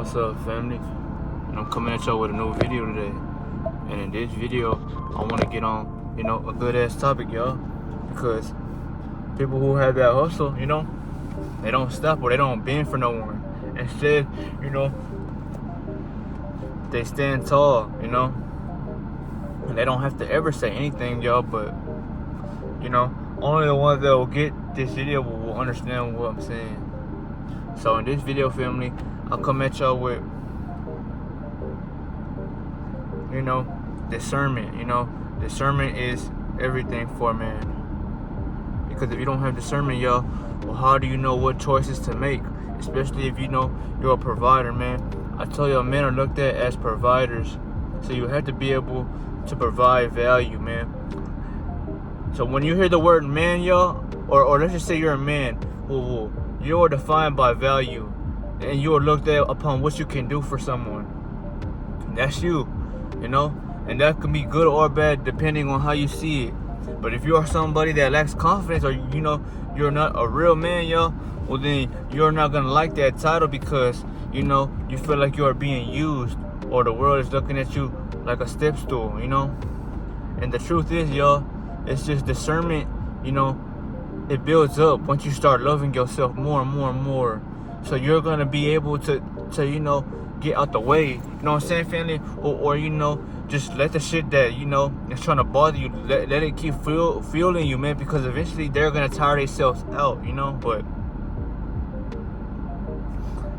What's up, family? And I'm coming at y'all with a new video today. And in this video, I want to get on, a good ass topic, y'all. Because people who have that hustle, they don't stop or they don't bend for no one. Instead, they stand tall, And they don't have to ever say anything, y'all, but, only the ones that will get this video will understand what I'm saying. So in this video, family, I'll come at y'all with, discernment. Discernment is everything for a man. Because if you don't have discernment, y'all, well, how do you know what choices to make? Especially if you're a provider, man. I tell y'all, men are looked at as providers. So you have to be able to provide value, man. So when you hear the word man, y'all, or let's just say you're a man, you are defined by value, and you are looked at upon what you can do for someone. That's you, and that can be good or bad depending on how you see it. But if you are somebody that lacks confidence, or you're not a real man, y'all, well then you're not gonna like that title because you feel like you are being used, or the world is looking at you like a step stool, And the truth is, y'all, it's just discernment, it builds up once you start loving yourself more and more and more. So you're gonna be able to get out the way. You know what I'm saying, family? Or just let the shit that is trying to bother you, let it keep fueling you, man. Because eventually they're gonna tire themselves out, But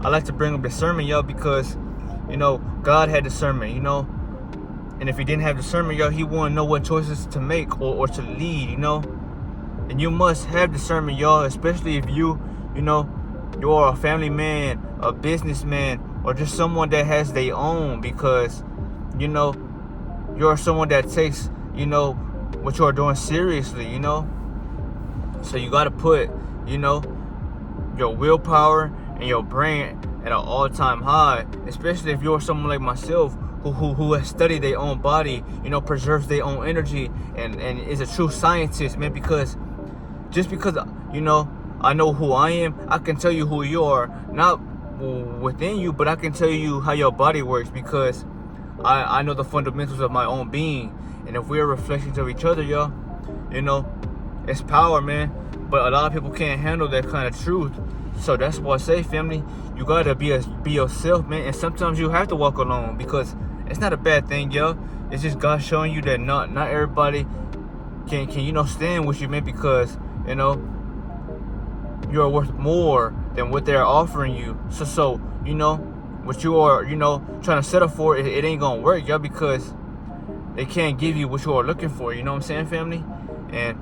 I like to bring up discernment, y'all, because God had discernment, And if he didn't have discernment, y'all, he wouldn't know what choices to make or to lead, And you must have discernment, y'all, especially if you're a family man, a businessman, or just someone that has their own, because, you're someone that takes, what you're doing seriously, So you got to put, your willpower and your brain at an all-time high, especially if you're someone like myself who has studied their own body, preserves their own energy, and is a true scientist, man. Because just because I know who I am, I can tell you who you are, not within you, but I can tell you how your body works, because I know the fundamentals of my own being. And if we're reflections of each other, y'all, it's power, man. But a lot of people can't handle that kind of truth. So that's why I say, family, you gotta be yourself, man. And sometimes you have to walk alone, because it's not a bad thing, yo. It's just God showing you that not everybody can stand with you, man, because you're worth more than what they're offering you. So what you are trying to settle for, it ain't gonna work, yo, because they can't give you what you are looking for. You know what I'm saying, family? And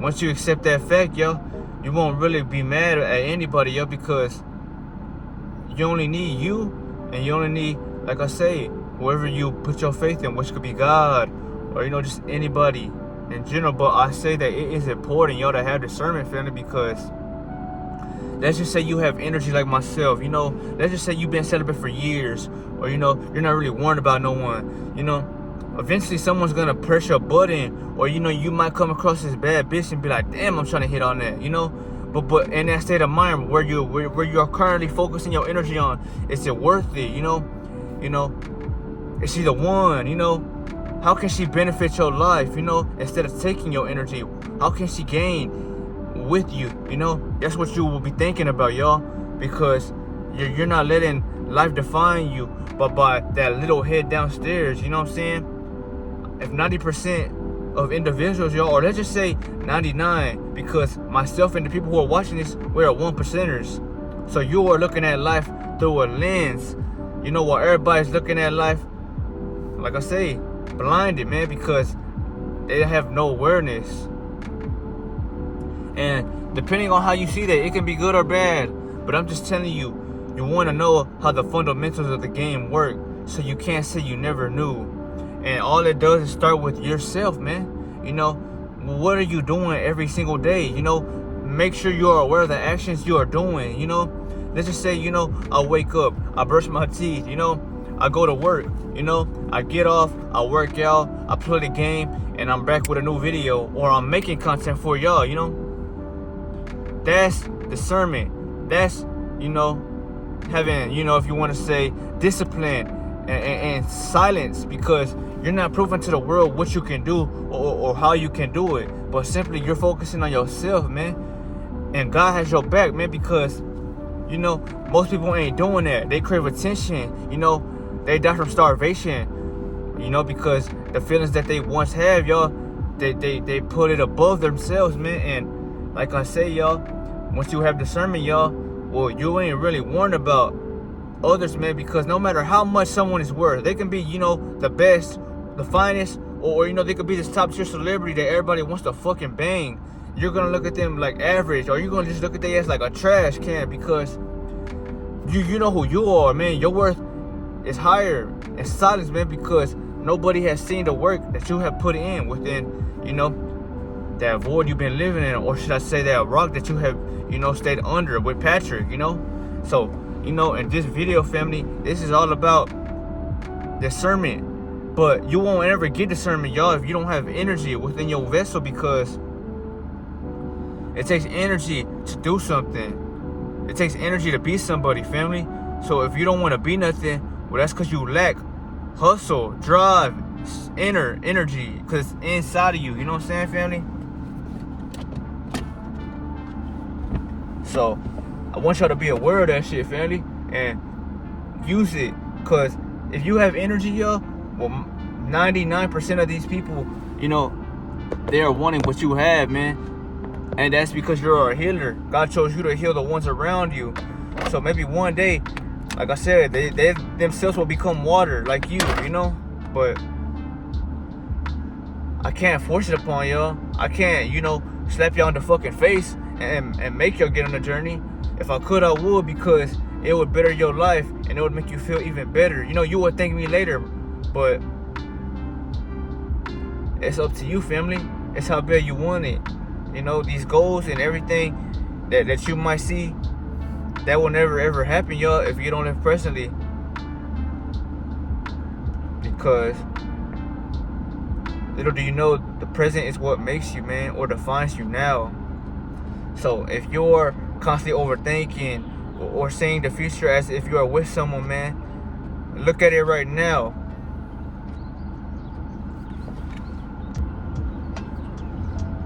once you accept that fact, yo, you won't really be mad at anybody, yo, because you only need you, and you only need, like I say, whoever you put your faith in, which could be God, or just anybody in general. But I say that it is important, y'all, to have discernment, family, because let's just say you have energy like myself, let's just say you've been celibate for years, or you're not really worried about no one, eventually someone's gonna press your button, or you might come across this bad bitch and be like, damn, I'm trying to hit on that, but in that state of mind where you are currently focusing your energy on, is it worth it? Is she the one? How can she benefit your life, instead of taking your energy? How can she gain with you? That's what you will be thinking about, y'all, because you're not letting life define you, but by that little head downstairs. You know what I'm saying? If 90% of individuals, y'all, or let's just say 99, because myself and the people who are watching this, we're 1%ers. So you are looking at life through a lens, while everybody's looking at life, like I say, blinded, man, because they have no awareness. And depending on how you see that, it can be good or bad. But I'm just telling you, you want to know how the fundamentals of the game work, so you can't say you never knew. And all it does is start with yourself, man. What are you doing every single day? Make sure you're aware of the actions you are doing. Let's just say, I wake up, I brush my teeth, I go to work, I get off, I work out, I play the game, and I'm back with a new video, or I'm making content for y'all, That's discernment. That's, having, if you want to say, discipline and silence, because you're not proving to the world what you can do or how you can do it, but simply you're focusing on yourself, man. And God has your back, man, because most people ain't doing that. They crave attention, they die from starvation, because the feelings that they once have, y'all, they put it above themselves, man. And like I say, y'all, once you have discernment, y'all, well, you ain't really worried about others, man, because no matter how much someone is worth, they can be, the best, the finest, or they could be this top tier celebrity that everybody wants to fucking bang. You're gonna look at them like average, or you're gonna just look at their ass like a trash can, because you know who you are, man. Your worth is higher in silence, man, because nobody has seen the work that you have put in within, that void you've been living in, or should I say that rock that you have, stayed under with Patrick, So, in this video, family, this is all about discernment. But you won't ever get discernment, y'all, if you don't have energy within your vessel, because it takes energy to do something. It takes energy to be somebody, family. So if you don't want to be nothing, well, that's because you lack hustle, drive, inner energy, because it's inside of you. You know what I'm saying, family? So I want y'all to be aware of that shit, family, and use it. Because if you have energy, y'all, well, 99% of these people, they are wanting what you have, man. And that's because you're a healer. God chose you to heal the ones around you. So maybe one day, like I said, they themselves will become water like you, But I can't force it upon y'all. I can't, slap y'all in the fucking face and make y'all get on the journey. If I could, I would, because it would better your life and it would make you feel even better. You would thank me later, but it's up to you, family. It's how bad you want it. These goals and everything that you might see, that will never ever happen, y'all, if you don't live presently. Because little do you know, the present is what makes you, man, or defines you now. So if you're constantly overthinking or seeing the future as if you are with someone, man, look at it right now.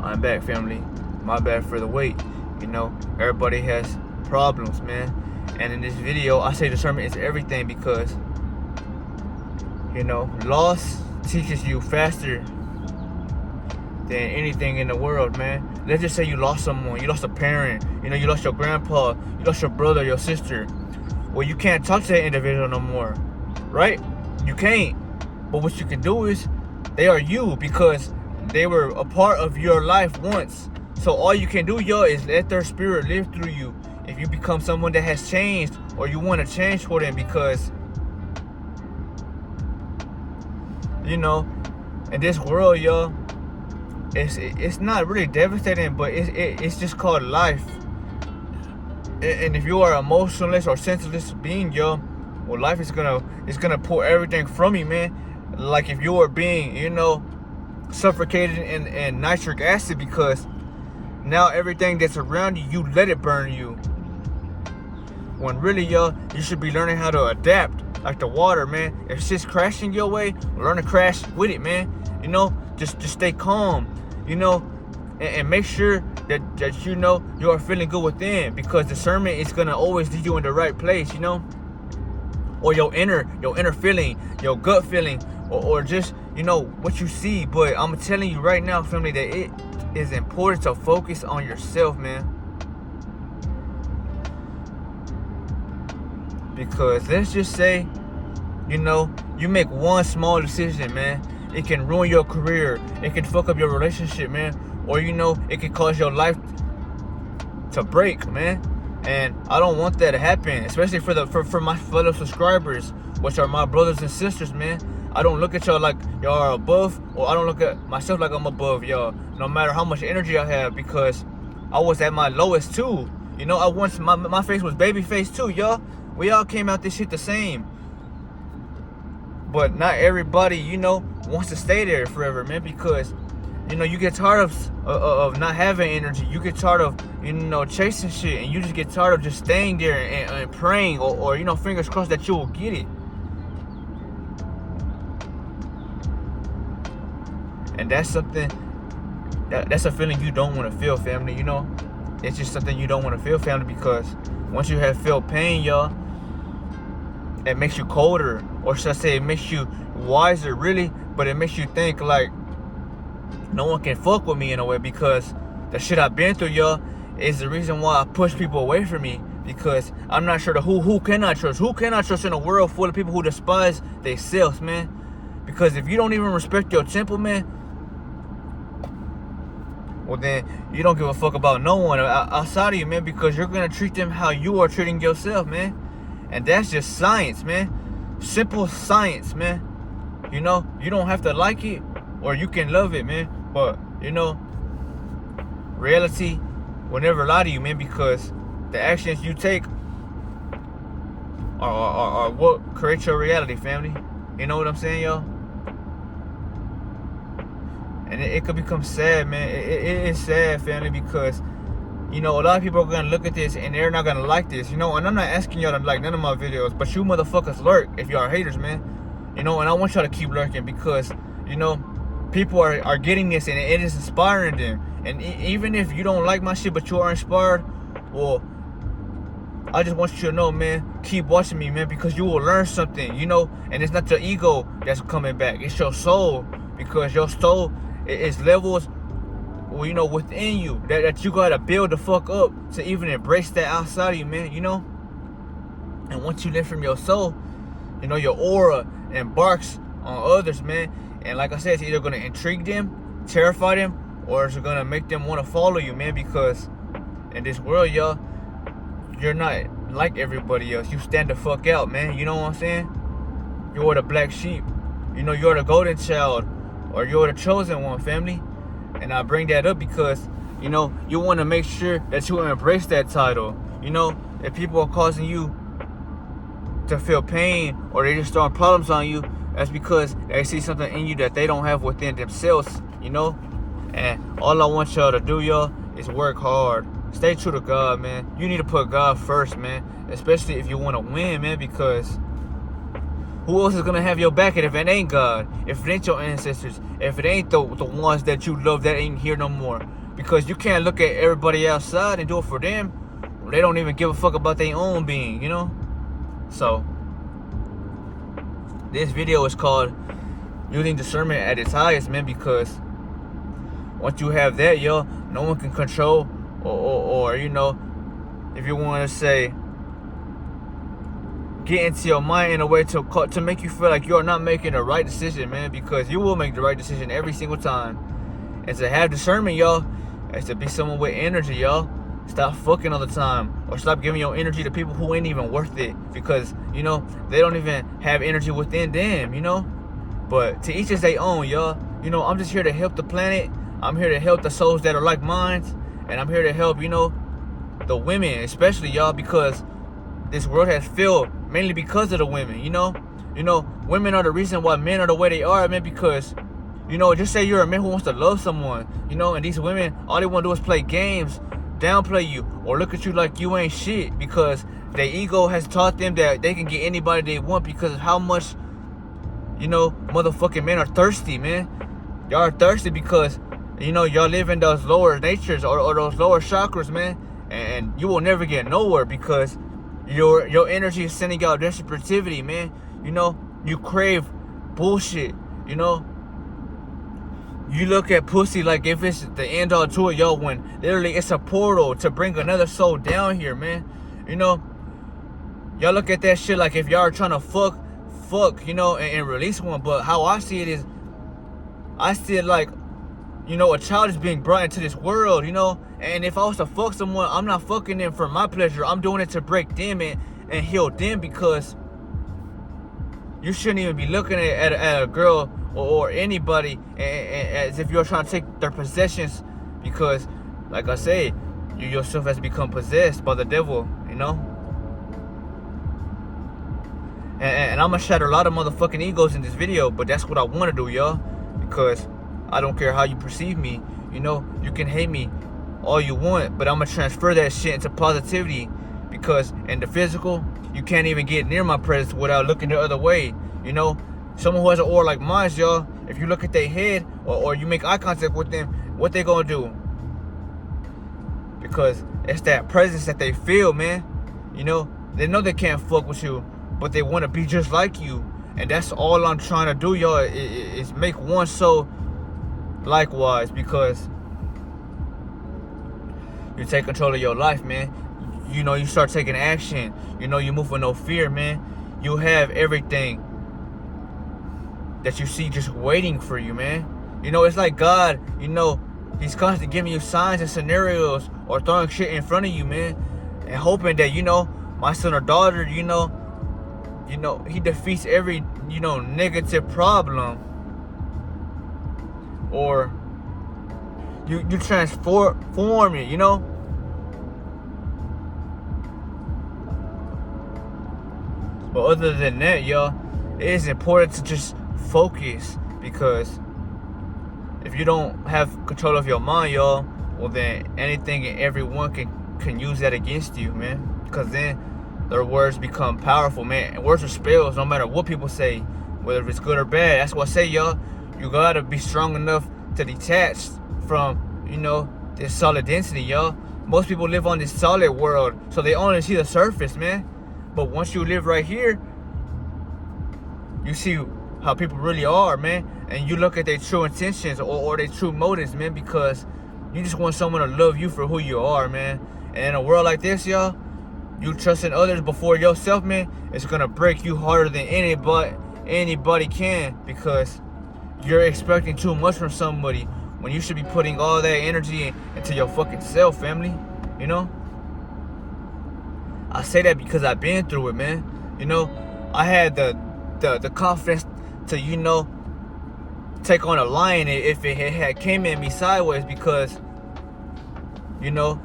I'm back, family. My bad for the wait. Everybody has problems, man. And in this video, I say discernment is everything, because loss teaches you faster than anything in the world, man. Let's just say you lost someone, you lost a parent, you lost your grandpa, you lost your brother, your sister. Well, you can't talk to that individual no more, right? You can't. But what you can do is, they are you, because they were a part of your life once. So all you can do, y'all, is let their spirit live through you. If you become someone that has changed, or you want to change for them, because in this world, y'all, it's not really devastating, but it's just called life. And if you are emotionless or senseless being, y'all, well, life is gonna pull everything from you, man. Like if you are being, suffocated in nitric acid, because now everything that's around you, you let it burn you. When really, y'all, you should be learning how to adapt, like the water, man. If shit's crashing your way, learn to crash with it, man. Just stay calm, and make sure that you are feeling good within, because discernment is gonna always lead you in the right place, or your inner feeling, your gut feeling, or just what you see. But I'm telling you right now, family, that it is important to focus on yourself, man. Because let's just say, you make one small decision, man, it can ruin your career, it can fuck up your relationship, man, or it can cause your life to break, man. And I don't want that to happen, especially for my fellow subscribers, which are my brothers and sisters, man. I don't look at y'all like y'all are above, or I don't look at myself like I'm above y'all, no matter how much energy I have, because I was at my lowest too. I once, my face was baby face too, y'all. We all came out this shit the same. But not everybody, wants to stay there forever, man, because you get tired of not having energy. You get tired of, chasing shit, and you just get tired of just staying there and praying, or fingers crossed that you will get it. And that's something, that's a feeling you don't want to feel, family. It's just something you don't want to feel, family, because once you have felt pain, y'all, it makes you colder, or should I say it makes you wiser, really, but it makes you think like, no one can fuck with me in a way, because the shit I've been through, y'all, is the reason why I push people away from me, because I'm not sure who can I trust. Who can I trust in a world full of people who despise themselves, man? Because if you don't even respect your temple, man, well then you don't give a fuck about no one outside of you, man, because you're gonna treat them how you are treating yourself, man. And that's just science, man. Simple science, man. You don't have to like it, or you can love it, man. But reality will never lie to you, man, because the actions you take are what creates your reality, family. You know what I'm saying, y'all? And it could become sad, man. It is sad, family, because a lot of people are gonna look at this and they're not gonna like this, and I'm not asking y'all to like none of my videos, but you motherfuckers lurk if y'all are haters, man. And I want y'all to keep lurking, because people are getting this, and it is inspiring them. And even if you don't like my shit, but you are inspired, well, I just want you to know, man, keep watching me, man, because you will learn something, and it's not your ego that's coming back, it's your soul, because your soul is levels, within you, that you gotta build the fuck up to even embrace that outside of you, man, and once you live from your soul, your aura embarks on others, man. And like I said, it's either gonna intrigue them, terrify them, or it's gonna make them want to follow you, man, because in this world, y'all, you're not like everybody else. You stand the fuck out, man. You know what I'm saying? You're the black sheep. You're the golden child, or you're the chosen one, family. And I bring that up because, you want to make sure that you embrace that title. If people are causing you to feel pain, or they just throwing problems on you, that's because they see something in you that they don't have within themselves, And all I want y'all to do, y'all, is work hard. Stay true to God, man. You need to put God first, man. Especially if you want to win, man, because who else is going to have your back if it ain't God? If it ain't your ancestors? If it ain't the ones that you love that ain't here no more? Because you can't look at everybody outside and do it for them. They don't even give a fuck about their own being, So, this video is called Using Discernment at its Highest, man, because once you have that, yo, no one can control or if you want to say, get into your mind in a way to make you feel like you're not making the right decision, man, because you will make the right decision every single time. And to have discernment, y'all, is to be someone with energy, y'all. Stop fucking all the time, or stop giving your energy to people who ain't even worth it, because they don't even have energy within them, But to each is their own, y'all. I'm just here to help the planet. I'm here to help the souls that are like mine, and I'm here to help the women, especially, y'all, because this world has failed mainly because of the women. Women are the reason why men are the way they are, man, because just say you're a man who wants to love someone, and these women, all they want to do is play games, downplay you, or look at you like you ain't shit, because their ego has taught them that they can get anybody they want because of how much motherfucking men are thirsty, man. Y'all are thirsty because y'all live in those lower natures or those lower chakras, man, and you will never get nowhere because your energy is sending out desperation, man. You crave bullshit. You look at pussy like if it's the end all to it, yo, when literally it's a portal to bring another soul down here, man. Y'all look at that shit like if y'all are trying to fuck, and release one. But how I see it is, I see it like, a child is being brought into this world, and if I was to fuck someone, I'm not fucking them for my pleasure. I'm doing it to break them and heal them, because you shouldn't even be looking at a girl or anybody as if you're trying to take their possessions, because, like I say, you yourself has become possessed by the devil, And I'm gonna shatter a lot of motherfucking egos in this video, but that's what I want to do, y'all, because I don't care how you perceive me. You know, you can hate me all you want, but I'm gonna transfer that shit into positivity, because in the physical, you can't even get near my presence without looking the other way. You know, someone who has an aura like mine, y'all, if you look at their head or you make eye contact with them, what they gonna do? Because it's that presence that they feel, man. You know, they know they can't fuck with you, but they want to be just like you. And that's all I'm trying to do, y'all, is make one soul likewise, because you take control of your life, man. You know, you start taking action. You know, you move with no fear, man. You have everything that you see just waiting for you, man. You know, it's like God, you know, He's constantly giving you signs and scenarios or throwing shit in front of you, man, and hoping that, you know, my son or daughter, you know, he defeats every, you know, negative problem, or you transform it, you know. But other than that, y'all, it is important to just focus, because if you don't have control of your mind, y'all, well then anything and everyone can use that against you, man. Because then their words become powerful, man. And words are spells, no matter what people say, whether it's good or bad. That's what I say, y'all. You gotta be strong enough to detach from, you know, this solid density, y'all. Most people live on this solid world, so they only see the surface, man. But once you live right here, you see how people really are, man. And you look at their true intentions or their true motives, man, because you just want someone to love you for who you are, man. And in a world like this, y'all, you trusting others before yourself, man, it's gonna break you harder than anybody can, because you're expecting too much from somebody when you should be putting all that energy into your fucking self, family. You know? I say that because I've been through it, man. You know, I had the confidence to, you know, take on a lion if it had came at me sideways, because, you know,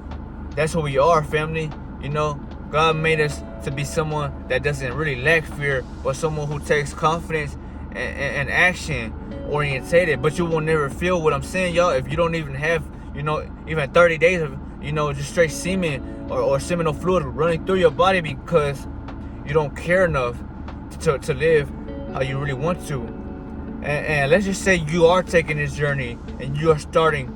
that's who we are, family. You know, God made us to be someone that doesn't really lack fear, but someone who takes confidence and action orientated. But you will never feel what I'm saying, y'all, if you don't even have, you know, even 30 days of, you know, just straight semen or seminal fluid running through your body, because you don't care enough to live how you really want to. And let's just say you are taking this journey and you are starting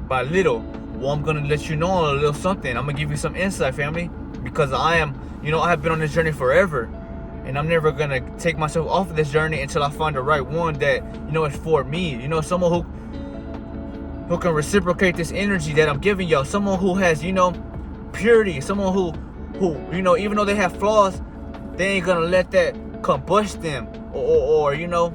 by little. Well, I'm gonna let you know a little something. I'm gonna give you some insight, family, because I am, you know, I have been on this journey forever, and I'm never gonna take myself off of this journey until I find the right one that, you know, is for me. You know, someone who can reciprocate this energy that I'm giving y'all. Someone who has, you know, purity. Someone who, you know, even though they have flaws, they ain't gonna let that combust them or you know,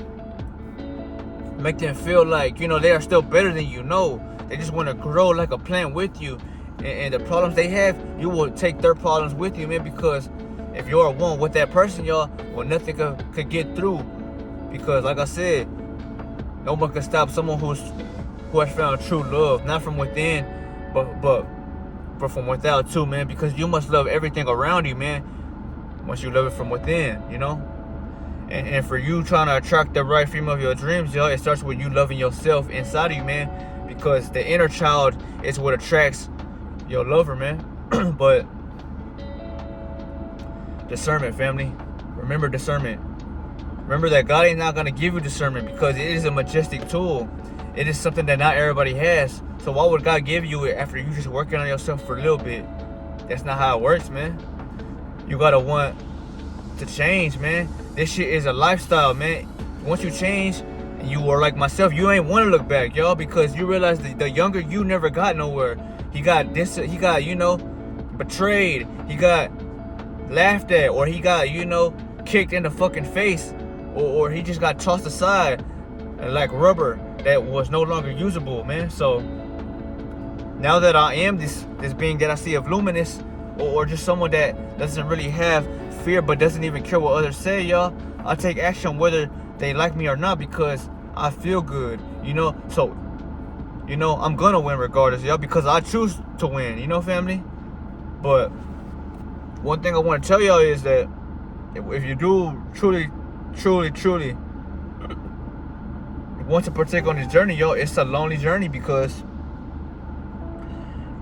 make them feel like, you know, they are still better than you. No, they just want to grow like a plant with you, and the problems they have, you will take their problems with you, man, because if you're one with that person, y'all, well, nothing could get through, because like I said, no one can stop someone who has found true love, not from within, but from without too, man, because you must love everything around you, man, once you love it from within, you know. And for you trying to attract the right female of your dreams, y'all, it starts with you loving yourself inside of you, man, because the inner child is what attracts your lover, man. But discernment, family. Remember discernment. Remember that God ain't not going to give you discernment, because it is a majestic tool. It is something that not everybody has. So why would God give you it after you just working on yourself for a little bit? That's not how it works, man. You got to want to change, man. This shit is a lifestyle, man. Once you change and you are like myself, you ain't want to look back, y'all, because you realize the younger you never got nowhere. He got, you know, betrayed. He got laughed at, or he got, you know, kicked in the fucking face, or he just got tossed aside like rubber that was no longer usable, man. So now that I am this being that I see of luminous, or just someone that doesn't really have fear but doesn't even care what others say, y'all, I take action whether they like me or not, because I feel good, you know. So, you know, I'm gonna win regardless, y'all, because I choose to win, you know, family. But one thing I want to tell y'all is that if you do truly want to partake on this journey, yo, it's a lonely journey, because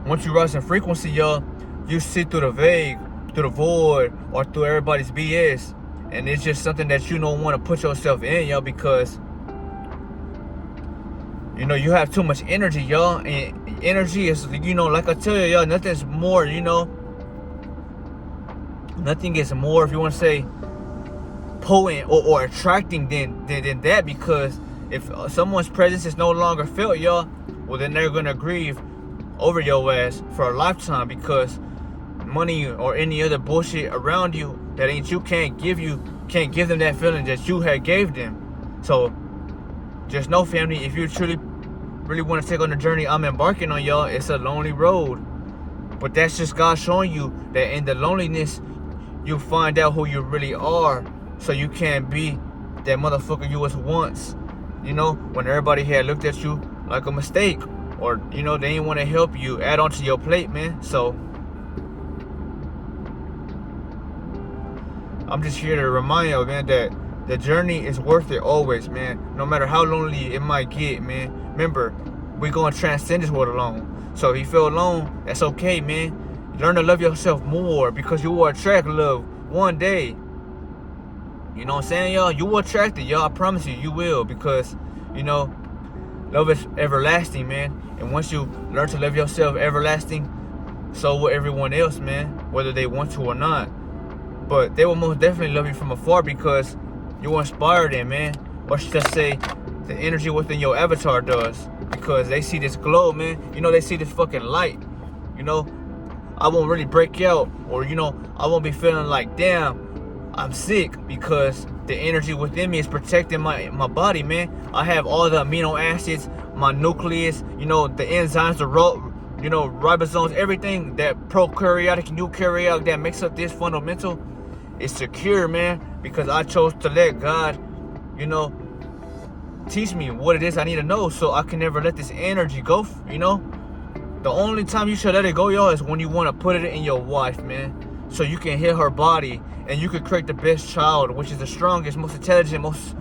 once you rise in frequency, yo, you see through the vague, through the void, or through everybody's BS. And it's just something that you don't want to put yourself in, yo, because, you know, you have too much energy, yo. And energy is, you know, like I tell you, yo, nothing's more, you know. Nothing is more, if you want to say, potent or attracting than that. Because if someone's presence is no longer felt, yo, well, then they're going to grieve over your ass for a lifetime, because money or any other bullshit around you that ain't you can't give them that feeling that you had gave them. So just know, family, if you truly really want to take on the journey I'm embarking on, y'all, it's a lonely road, but that's just God showing you that in the loneliness you find out who you really are, so you can't be that motherfucker you was once, you know, when everybody had looked at you like a mistake, or, you know, they didn't want to help you add on to your plate, man. So I'm just here to remind you, man, that the journey is worth it always, man. No matter how lonely it might get, man. Remember, we gonna transcend this world alone. So if you feel alone, that's okay, man. Learn to love yourself more, because you will attract love one day. You know what I'm saying, y'all? You will attract it, y'all. I promise you, you will, because, you know, love is everlasting, man. And once you learn to love yourself everlasting, so will everyone else, man, whether they want to or not. But they will most definitely love you from afar, because you inspire them, man. Or should I say, the energy within your avatar does. Because they see this glow, man. You know, they see this fucking light. You know, I won't really break out, or, you know, I won't be feeling like, damn, I'm sick, because the energy within me is protecting my body, man. I have all the amino acids, my nucleus, you know, the enzymes, you know, ribosomes, everything that prokaryotic and eukaryotic that makes up this fundamental is secure, man, because I chose to let God, you know, teach me what it is I need to know, so I can never let this energy go, you know. The only time you should let it go, y'all, is when you want to put it in your wife, man, so you can hit her body and you can create the best child, which is the strongest, most intelligent, most,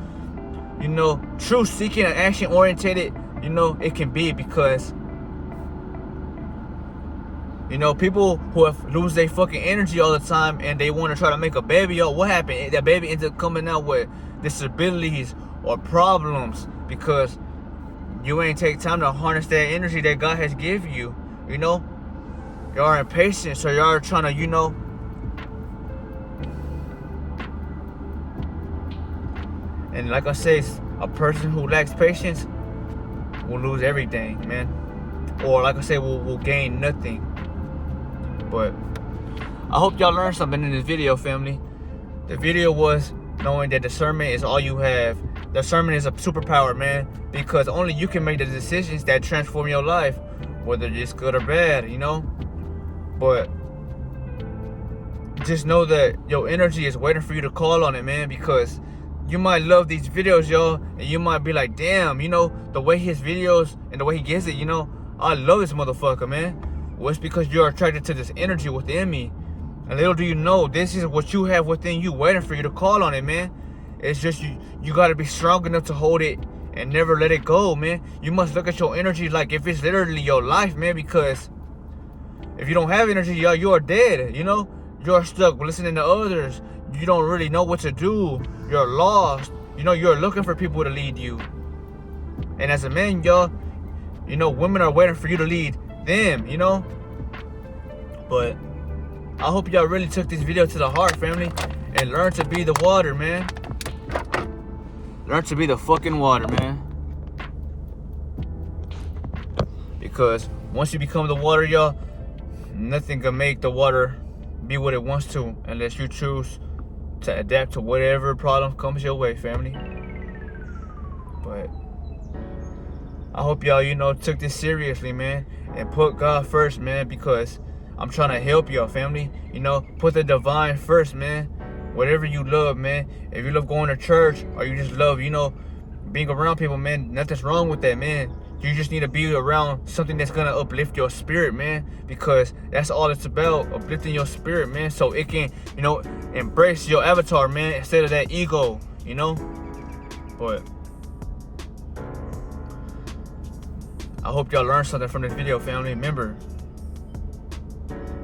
you know, truth seeking and action orientated, you know, it can be. Because, you know, people who have lose their fucking energy all the time and they want to try to make a baby, yo, what happened? That baby ends up coming out with disabilities or problems, because you ain't take time to harness that energy that God has given you. You know, y'all are impatient, so y'all are trying to, you know, and like I say, a person who lacks patience will lose everything, man. Or like I say, will gain nothing. But I hope y'all learned something in this video, family. The video was knowing that discernment is all you have. Discernment is a superpower, man, because only you can make the decisions that transform your life, whether it's good or bad, you know. But just know that your energy is waiting for you to call on it, man, because you might love these videos, yo, and you might be like, damn, you know, the way his videos and the way he gives it, you know, I love this motherfucker, man. Well, it's because you're attracted to this energy within me. And little do you know, this is what you have within you waiting for you to call on it, man. It's just you got to be strong enough to hold it and never let it go, man. You must look at your energy like if it's literally your life, man, because if you don't have energy, yo, you are dead, you know. You're stuck listening to others. You don't really know what to do. You're lost. You know, you're looking for people to lead you. And as a man, y'all, you know, women are waiting for you to lead them, you know. But I hope y'all really took this video to the heart, family, and learn to be the water, man. Learn to be the fucking water, man. Because once you become the water, y'all, nothing can make the water be what it wants to, unless you choose to adapt to whatever problem comes your way, family. But I hope y'all, you know, took this seriously, man, and put God first, man, because I'm trying to help y'all, family. You know, put the divine first, man. Whatever you love, man. If you love going to church, or you just love, you know, being around people, man, nothing's wrong with that, man. You just need to be around something that's gonna uplift your spirit, man, because that's all it's about, uplifting your spirit, man, so it can, you know, embrace your avatar, man, instead of that ego, you know. But I hope y'all learned something from this video, family. Remember,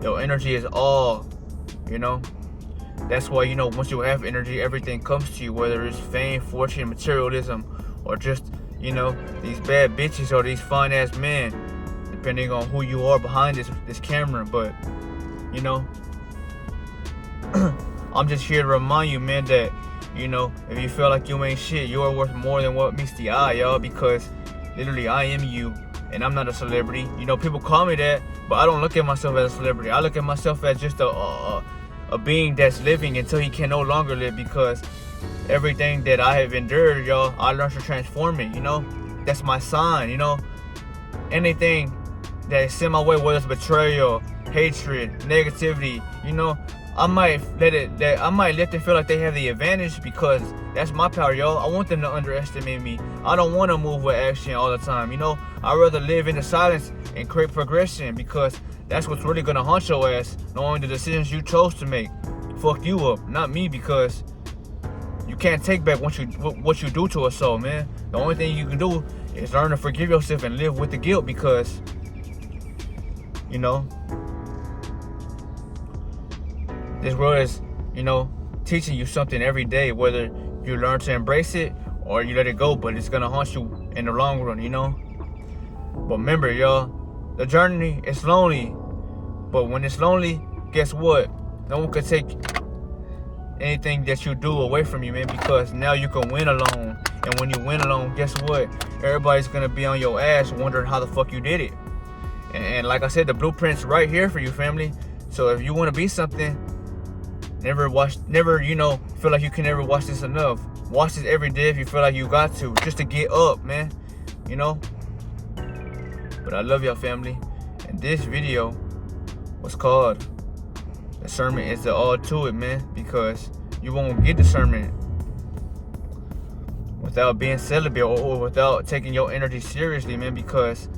your energy is all, you know. That's why, you know, once you have energy, everything comes to you, whether it's fame, fortune, materialism, or just, you know, these bad bitches or these fine ass men, depending on who you are behind this camera. But, you know, I'm just here to remind you, man, that, you know, if you feel like you ain't shit, you are worth more than what meets the eye, y'all, because literally I am you, and I'm not a celebrity. You know, people call me that, but I don't look at myself as a celebrity. I look at myself as just a being that's living until he can no longer live, because everything that I have endured, y'all, I learned to transform it, you know. That's my sign, you know. Anything that is in my way, whether it's betrayal, hatred, negativity, you know, I might let them feel like they have the advantage, because that's my power, y'all. I want them to underestimate me. I don't want to move with action all the time, you know. I'd rather live in the silence and create progression, because that's what's really gonna haunt your ass, knowing the decisions you chose to make. Fuck you up, not me, because you can't take back what you do to a soul, man. The only thing you can do is learn to forgive yourself and live with the guilt, because, you know, this world is, you know, teaching you something every day, whether you learn to embrace it or you let it go, but it's gonna haunt you in the long run, you know. But remember, y'all, the journey is lonely, but when it's lonely, guess what? No one can take anything that you do away from you, man, because now you can win alone. And when you win alone, guess what? Everybody's gonna be on your ass wondering how the fuck you did it. And like I said, the blueprint's right here for you, family. So if you want to be something, never, you know, feel like you can never watch this enough. Watch this every day if you feel like you got to, just to get up, man, you know. But I love y'all, family. And this video was called Discernment is the all to it, man, because you won't get discernment without being celibate or without taking your energy seriously, man, because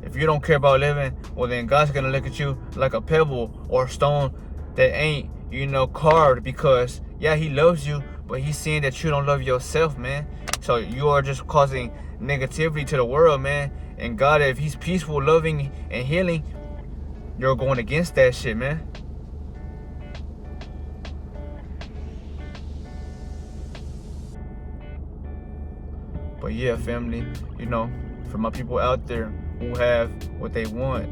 if you don't care about living, well, then God's gonna look at you like a pebble or a stone that ain't, you know, carved, because yeah, he loves you, but he's seeing that you don't love yourself, man. So you are just causing negativity to the world, man. And God, if he's peaceful, loving, and healing, you're going against that shit, man. But yeah, family, you know, for my people out there who have what they want,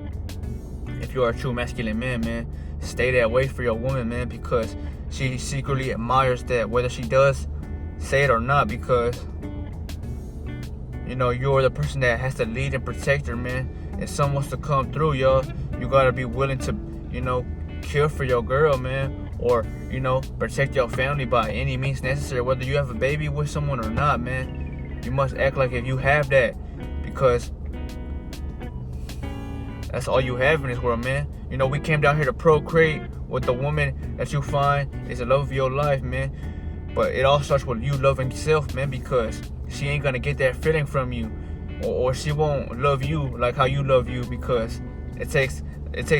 if you are a true masculine man, stay that way for your woman, man, because she secretly admires that, whether she does say it or not, because, you know, you're the person that has to lead and protect her, man. If someone wants to come through, y'all, you gotta be willing to, you know, kill for your girl, man, or, you know, protect your family by any means necessary, whether you have a baby with someone or not, man. You must act like if you have that, because that's all you have in this world, man. You know, we came down here to procreate with the woman that you find is the love of your life, man. But it all starts with you loving yourself, man, because she ain't gonna get that feeling from you, or she won't love you like how you love you, because it takes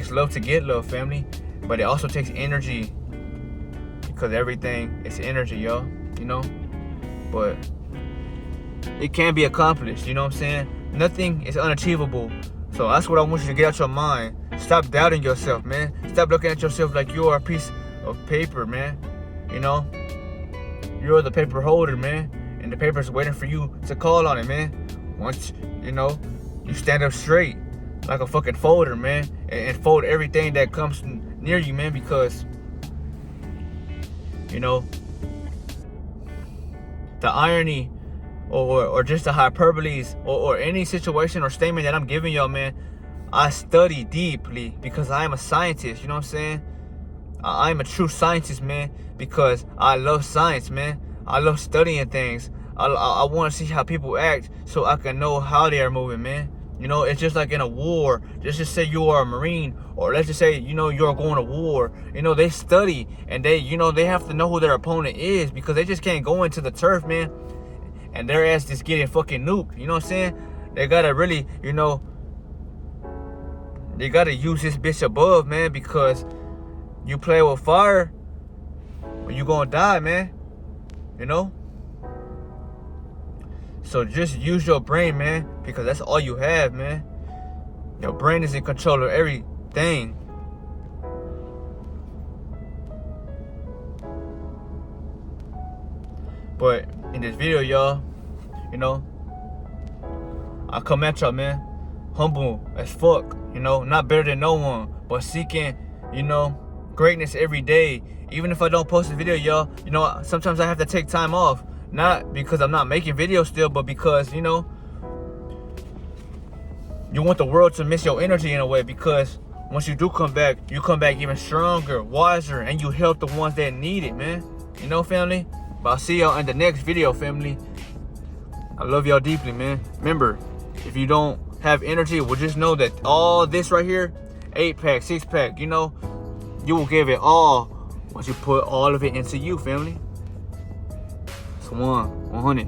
love to get love, family. But it also takes energy, because everything is energy, y'all, you know. But it can be accomplished, you know what I'm saying? Nothing is unachievable. So that's what I want you to get out your mind. Stop doubting yourself, man. Stop looking at yourself like you are a piece of paper, man. You know, you're the paper holder, man, and the paper's waiting for you to call on it, man. Once, you know, you stand up straight like a fucking folder, man, and fold everything that comes near you, man, because, you know, the irony or just the hyperboles or any situation or statement that I'm giving y'all, man, I study deeply, because I am a scientist, you know what I'm saying? I'm a true scientist, man, because I love science, man. I love studying things. I want to see how people act so I can know how they are moving, man. You know, it's just like in a war. Just say you are a Marine, or let's just say, you know, you're going to war. You know, they study, and they, you know, they have to know who their opponent is, because they just can't go into the turf, man, and their ass just getting fucking nuked. You know what I'm saying? They gotta really, you know, they gotta use this bitch above, man, because you play with fire, you gonna die, man. You know? So just use your brain, man, because that's all you have, man. Your brain is in control of everything. But in this video, y'all, you know, I come at y'all, man, humble as fuck, you know, not better than no one, but seeking, you know, greatness every day. Even if I don't post a video, y'all, you know, sometimes I have to take time off. Not because I'm not making videos still, but because, you know, you want the world to miss your energy in a way, because once you do come back, you come back even stronger, wiser, and you help the ones that need it, man. You know, family? But I'll see y'all in the next video, family. I love y'all deeply, man. Remember, if you don't have energy, well, just know that all this right here, 8-pack, 6-pack, you know, you will give it all once you put all of it into you, family. It's 100.